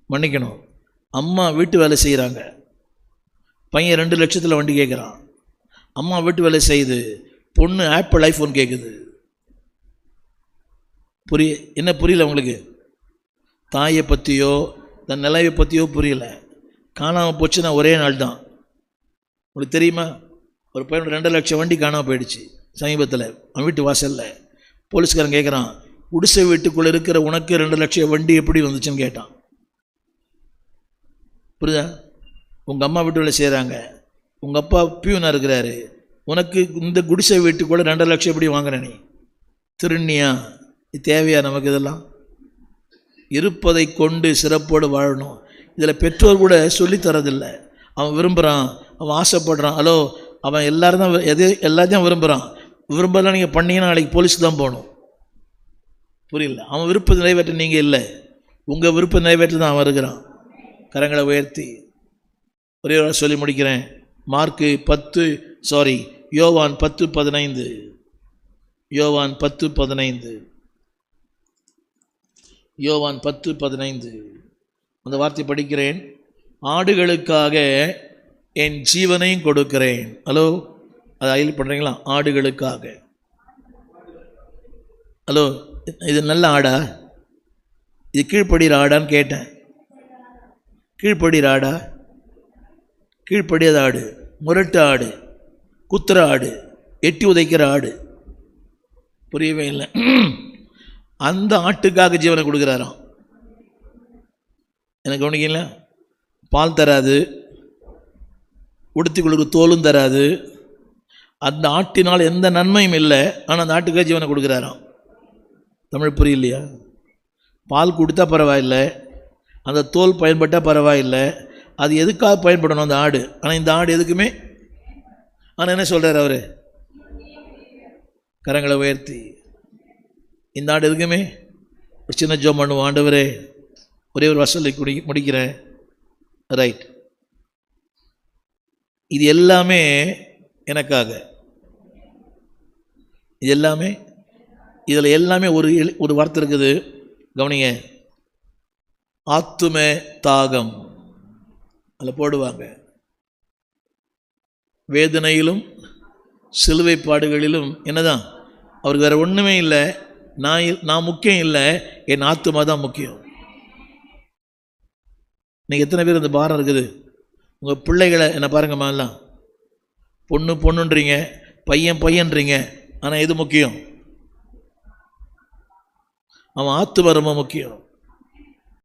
மன்னிக்கணும், அம்மா வீட்டு வேலை செய்கிறாங்க, பையன் 2 லட்சத்தில் வண்டி கேட்குறான். அம்மா வீட்டு வேலை செய்யுது, பொண்ணு ஆப்பிள் ஐஃபோன் கேட்குது. என்ன புரியல உங்களுக்கு? தாயை பற்றியோ தன் நிலையை பற்றியோ புரியல. காணாமல் போச்சுன்னா ஒரே நாள் தான். உங்களுக்கு தெரியுமா? ஒரு பையனோட 2 லட்சம் வண்டி காணாமல் போயிடுச்சு சமீபத்தில். அவன் வீட்டு வாசலில் போலீஸ்காரன் கேட்குறான், குடிசை வீட்டுக்குள்ளே இருக்கிற உனக்கு 2 லட்சம் வண்டி எப்படி வந்துச்சுன்னு கேட்டான். புரியுதா? உங்கள் அம்மா வீட்டு வேலை செய்கிறாங்க, உங்கள் அப்பா பியூனாக இருக்கிறாரு, உனக்கு இந்த குடிசை வீட்டுக்குள்ளே 2 லட்சம் எப்படி வாங்குற? நீ திருநியா? இது தேவையா நமக்கு? இதெல்லாம் இருப்பதை கொண்டு சிறப்போடு வாழணும். இதில் பெற்றோர் கூட சொல்லித்தரதில்லை. அவன் விரும்புகிறான், அவன் ஆசைப்படுறான். ஹலோ, அவன் எல்லாரும் தான் எல்லாத்தையும் விரும்புகிறான். விரும்பலாம் நீங்கள் பண்ணீங்கன்னா நாளைக்கு போலீஸ் தான் போகணும். புரியல? அவன் விருப்பத்தை நிறைவேற்ற நீங்கள் இல்லை, உங்கள் விருப்பம் நிறைவேற்ற தான் அவன் இருக்கிறான். கரங்களை உயர்த்தி ஒரே ஒரு சொல்லி முடிக்கிறேன். யோவான் 10:15. யோவான் 10:15. யோவான் 10:15 அந்த வார்த்தை படிக்கிறேன். ஆடுகளுக்காக என் ஜீவனையும் கொடுக்கிறேன். ஹலோ, அதை அயில் பண்ணுறீங்களா? ஆடுகளுக்காக. ஹலோ, இது நல்ல ஆடா? இது கீழ்ப்படுகிற ஆடான்னு கேட்டேன். கீழ்ப்படுகிற ஆடா? கீழ்ப்படியாத ஆடு, முரட்டு ஆடு, குத்துற ஆடு, எட்டி உதைக்கிற ஆடு. புரியவே இல்லை. அந்த ஆட்டுக்காக ஜீவனை கொடுக்குறாராம். எனக்கு கவனிக்கல. பால் தராது, உடுத்தி கொடுக்க தோலும் தராது, அந்த ஆட்டினால் எந்த நன்மையும் இல்லை. ஆனால் அந்த ஆட்டுக்காக ஜீவனை கொடுக்குறாராம். தமிழ் புரியலையா? பால் கொடுத்தா பரவாயில்லை, அந்த தோல் பயன்பட்டால் பரவாயில்லை, அது எதுக்காக பயன்படணும் அந்த ஆடு? ஆனால் இந்த ஆடு எதுக்குமே. ஆனால் என்ன சொல்கிறார் அவர்? கரங்களை உயர்த்தி இந்த ஆடு எதுக்குமே. ஒரு சின்ன ஜோம் பண்ணுவோம். ஆண்டவரே, ஒரே ஒரு வசலை முடிக்கிறேன். ரைட், இது எல்லாமே எனக்காக. இது எல்லாமே, இதில் எல்லாமே ஒரு வார்த்தை இருக்குது, கவனிங்க. ஆத்தும தாகம் அதில் போடுவாங்க. வேதனையிலும் சிலுவை பாடுகளிலும் என்னதான் அவருக்கு வேறு ஒன்றுமே இல்லை. நான் முக்கியம் இல்லை, என் ஆத்துமா தான் முக்கியம். நீங்கள் எத்தனை பேர் இந்த பாரம் இருக்குது? உங்கள் பிள்ளைகளை என்ன பாருங்கம்மா, எல்லாம் பொண்ணுன்றீங்க, பையன்றீங்க. ஆனால் எது முக்கியம்? அவன் ஆத்துமா ரொம்ப முக்கியம்.